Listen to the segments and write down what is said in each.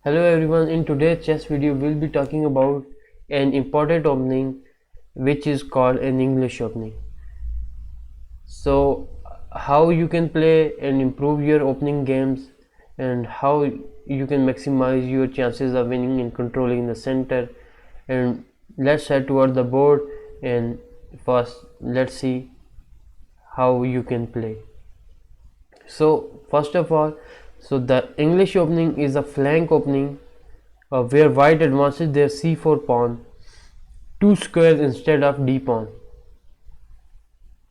Hello everyone, in today's chess video we'll be talking about an important opening which is called an English opening. So how you can play and improve your opening games and how you can maximize your chances of winning and controlling the center. And let's head toward the board and first let's see how you can play. So first of all, the English opening is a flank opening where white advances their c4 pawn 2 squares instead of d pawn.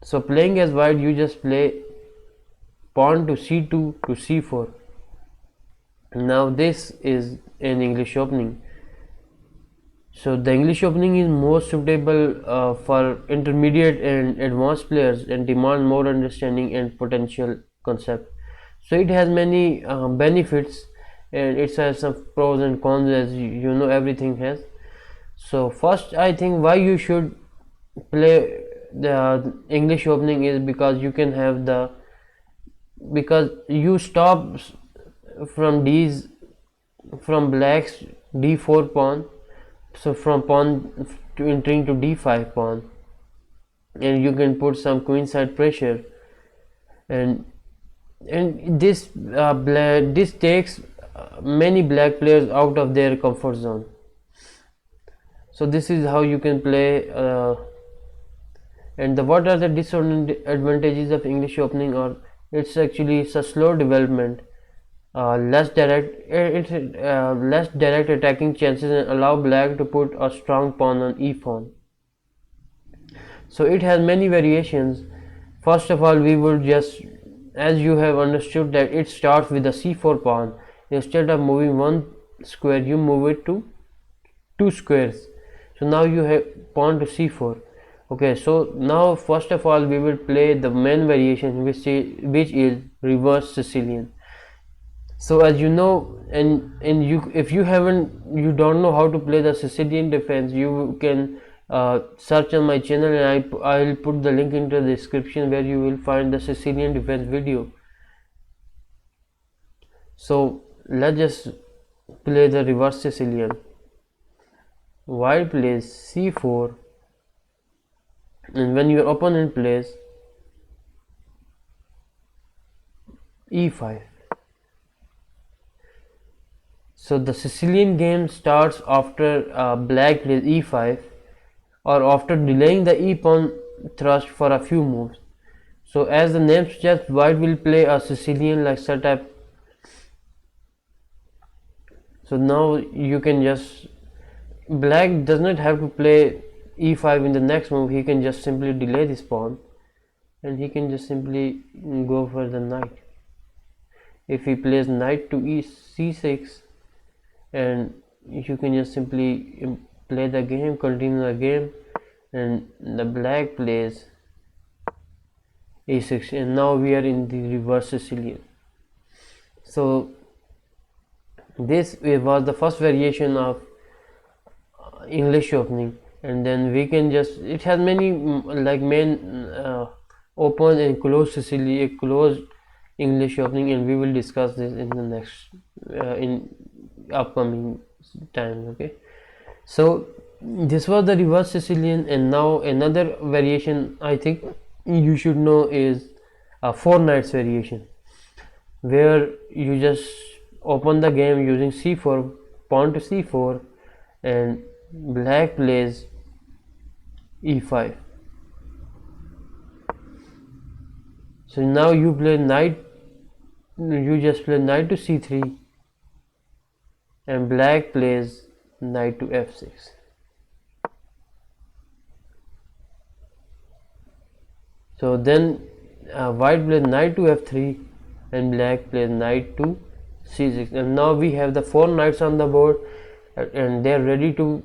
So playing as white, you just play pawn to c2 to c4. Now this is an English opening. So the English opening is more suitable for intermediate and advanced players and demand more understanding and potential concept. So it has many benefits and it has some pros and cons, as you know everything has. So first, I think why you should play the English opening is because you can have because you stop from blacks d4 pawn, so from pawn to entering to d5 pawn, and you can put some queenside pressure, and this takes many black players out of their comfort zone. So this is how you can play. And what are the disadvantages of English opening? Or it's a slow development, less direct attacking chances, and allow black to put a strong pawn on e pawn. So it has many variations. First of all, we will just, as you have understood, that it starts with a c4 pawn. Instead of moving one square, you move it to 2 squares. So now you have pawn to c4. Okay, so now first of all we will play the main variation, which is reverse Sicilian. So as you know, and you, if you don't know how to play the Sicilian defense, you can search on my channel, and I will put the link into the description where you will find the Sicilian defense video. So let's just play the reverse Sicilian. White plays c4, and when your opponent plays e5. So the Sicilian game starts after black plays e5, or after delaying the e pawn thrust for a few moves. So as the name suggests, white will play a Sicilian like setup. So now you can just, black does not have to play e5 in the next move. He can just simply delay this pawn, and he can just simply go for the knight. If he plays knight to c6, and you can just simply play the game, continue the game, and the black plays a6, and now we are in the reverse Sicilian. So this was the first variation of English opening, and then we can just, it has many like main open and closed Sicilian, closed English opening, and we will discuss this in the next in upcoming time. Okay, so this was the reverse Sicilian, and now another variation I think you should know is a 4 knights variation, where you just open the game using c4, pawn to c4, and black plays e5. So now you play knight, you just play knight to c3, and black plays knight to f6. So then white plays knight to f3, and black plays knight to c6, and now we have the 4 knights on the board, and they are ready to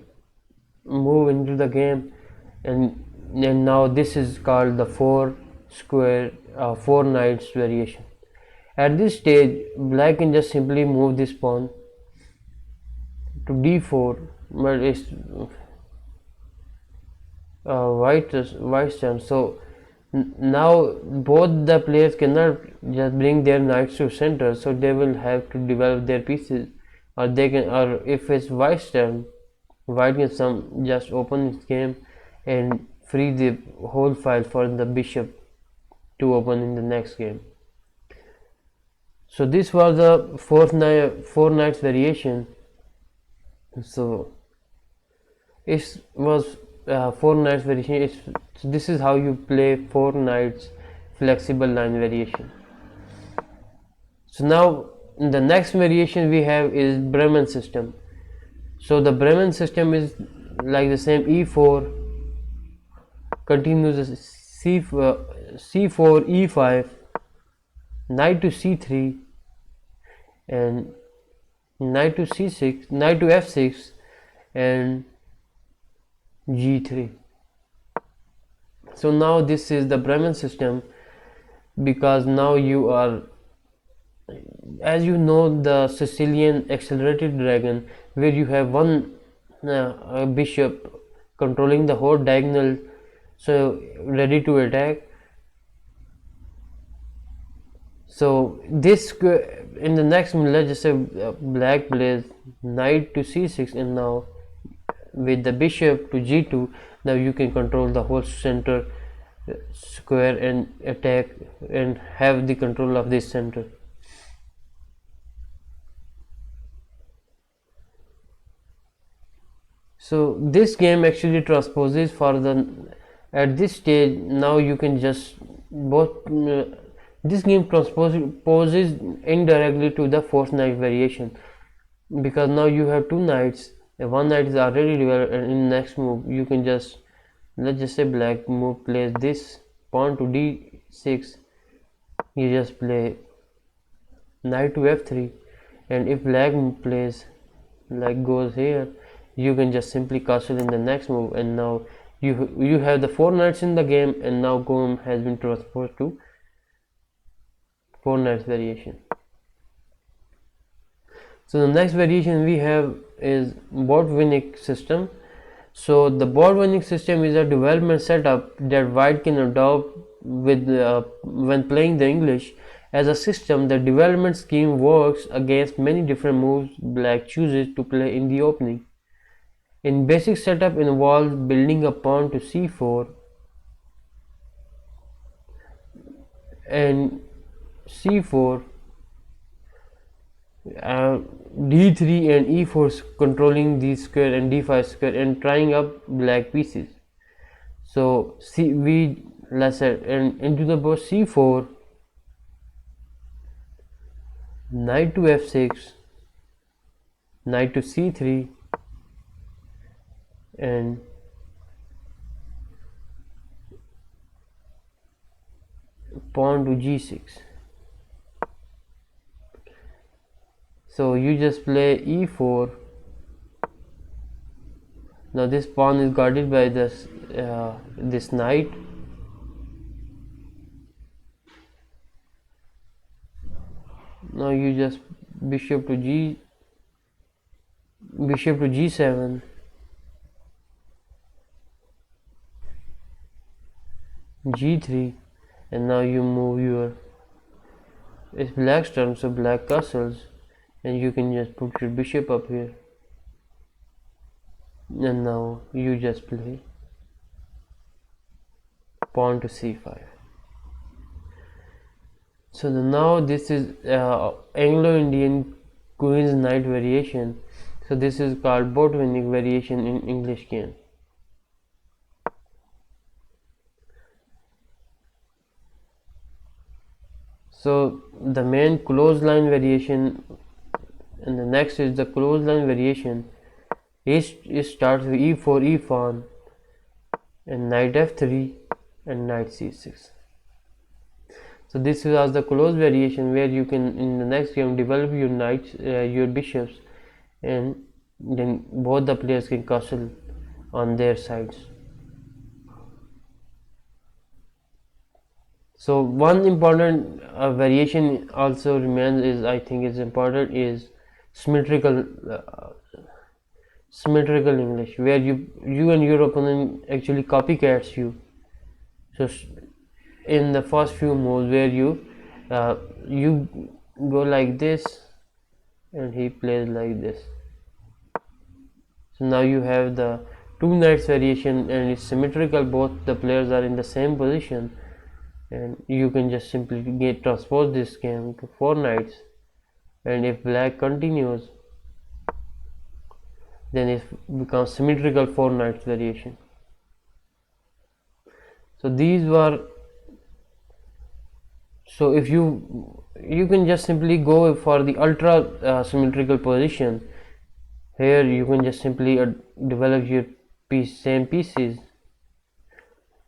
move into the game. And now this is called the 4 knights variation. At this stage, black can just simply move this pawn to d4, but it's white's turn. So now both the players cannot just bring their knights to center, so they will have to develop their pieces. or they can, or if it's white's turn, white can just open its game and free the whole file for the bishop to open in the next game. So this was the four knights variation. So it was four knights variation. This is how you play four knights flexible line variation. So now the next variation we have is Bremen system. So the Bremen system is like the same: e4 continues c4 e5, knight to c3, and knight to c6, knight to f6, and g3. So now this is the Bremen system, because now you are, as you know, the Sicilian accelerated dragon, where you have one bishop controlling the whole diagonal, so ready to attack. So this in the next move, let's just say black plays knight to c6, and now with the bishop to g2, now you can control the whole center square and attack and have the control of this center. So this game actually transposes for the, at this stage now you can just both this game transposes indirectly to the fourth knight variation, because now you have two knights, one knight is already developed, and in the next move you can just, let's just say black move plays this pawn to d6, you just play knight to f3, and if black plays like goes here, you can just simply castle in the next move, and now you have the four knights in the game, and now game has been transposed to four knights variation. So the next variation we have is Botvinnik system. So the Botvinnik system is a development setup that white can adopt with when playing the English. As a system, the development scheme works against many different moves black chooses to play in the opening. In basic setup involves building a pawn to c4 and c4, d3 and e4 controlling the square, and d5 square, and trying up black pieces. So let's say, and into the board c4, knight to f6, knight to c3, and pawn to g6. So you just play e4. Now this pawn is guarded by this knight. Now you just bishop to g7, g3, and now you move your, it's black's turn, so black castles, and you can just put your bishop up here, and now you just play pawn to c5. So now this is Anglo-Indian Queen's Knight variation. So this is called Botvinnik variation in English game. So the main close line variation, and the next is the close line variation. It starts with e4, e pawn, and knight f3, and knight c6. So this is the close variation, where you can in the next game develop your knights, your bishops, and then both the players can castle on their sides. So one important variation also remains, is I think is important, is symmetrical English, where you and your opponent actually copycats you. So in the first few moves, where you go like this, and he plays like this. So now you have the 2 knights variation, and it's symmetrical, both the players are in the same position, and you can just simply transpose this game to 4 knights, and if black continues, then it becomes symmetrical 4 knights variation. So these were, so if you can just simply go for the ultra symmetrical position. Here you can just simply develop your same pieces,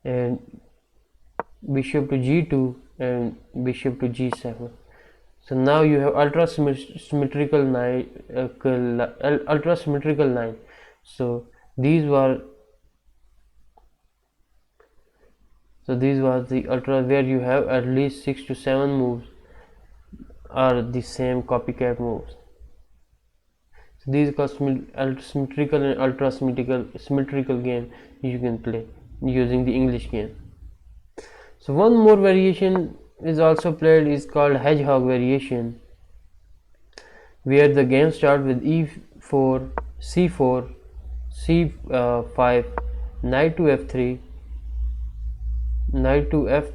and bishop to g2 and bishop to g7. So now you have ultra symmetrical line, ultra symmetrical line. So these were the ultra, where you have at least 6 to 7 moves are the same copycat moves. So these are symmetrical and ultra symmetrical game you can play using the English game. So one more variation is also played, is called hedgehog variation, where the game starts with e4, c4, c5, knight to f3, knight to f.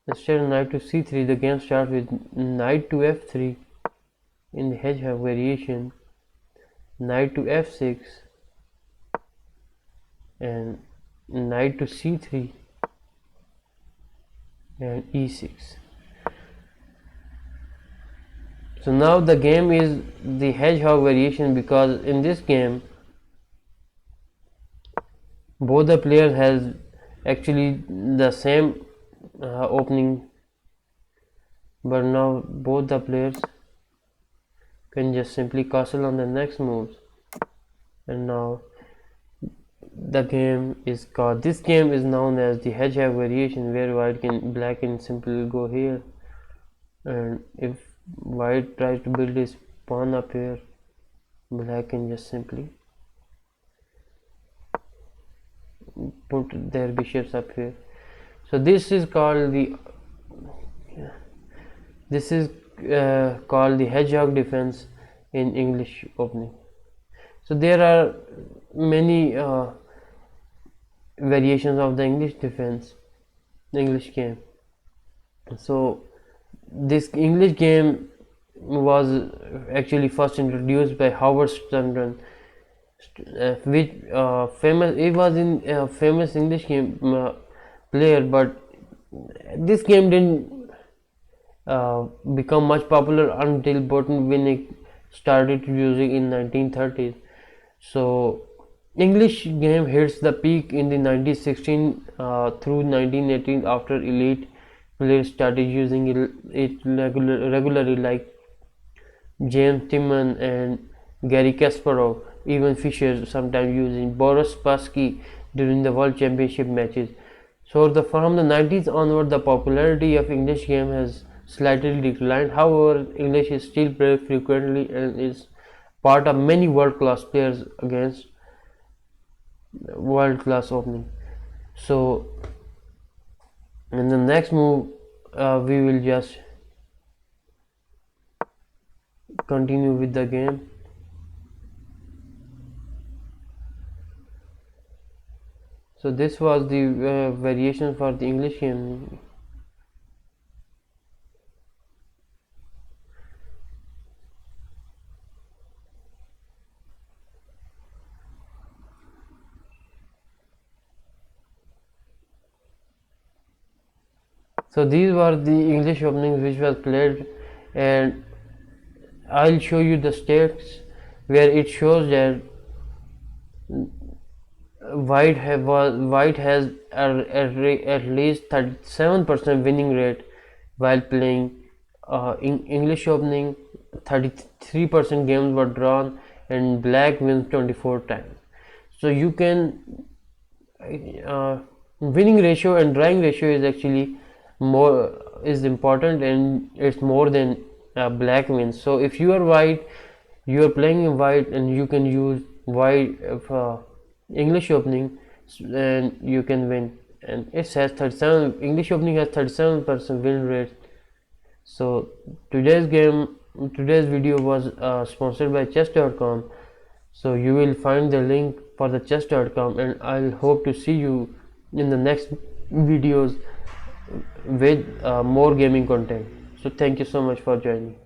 Instead of knight to c3, the game starts with knight to f3 in the hedgehog variation, knight to f6, and knight to c3 and e6. So now the game is the hedgehog variation, because in this game both the players has actually the same opening, but now both the players can just simply castle on the next moves, and now the game is called, this game is known as the hedgehog variation, where black can simply go here, and if white tries to build his pawn up here, black can just simply put their bishops up here. So this is called the hedgehog defense in English opening. So there are many variations of the English defense, the English game. So this English game was actually first introduced by Howard Stanton, which famous, it was in famous English game player, but this game didn't become much popular until Botvinnik started using in 1930s. So English game hits the peak in the 1916 through 1918, after elite players started using it regularly, like James Timman and Garry Kasparov, even Fischer sometimes using Boris Spassky during the World Championship matches. So from the 90s onward, the popularity of English game has slightly declined. However, English is still played frequently and is part of many world-class players against world-class opening. So in the next move, we will just continue with the game. So this was the variation for the English game. So these were the English openings which was played, and I'll show you the stats where it shows that white has at least 37% winning rate while playing in English opening. 33% games were drawn, and black wins 24 times. So you can winning ratio and drawing ratio is actually important, and it's more than black wins. So if you are white, you are playing in white, and you can use white English opening, and you can win. And it has 37, English opening has 37% win rate, So today's video was sponsored by chess.com. So you will find the link for the chess.com, and I'll hope to see you in the next videos with more gaming content. So thank you so much for joining.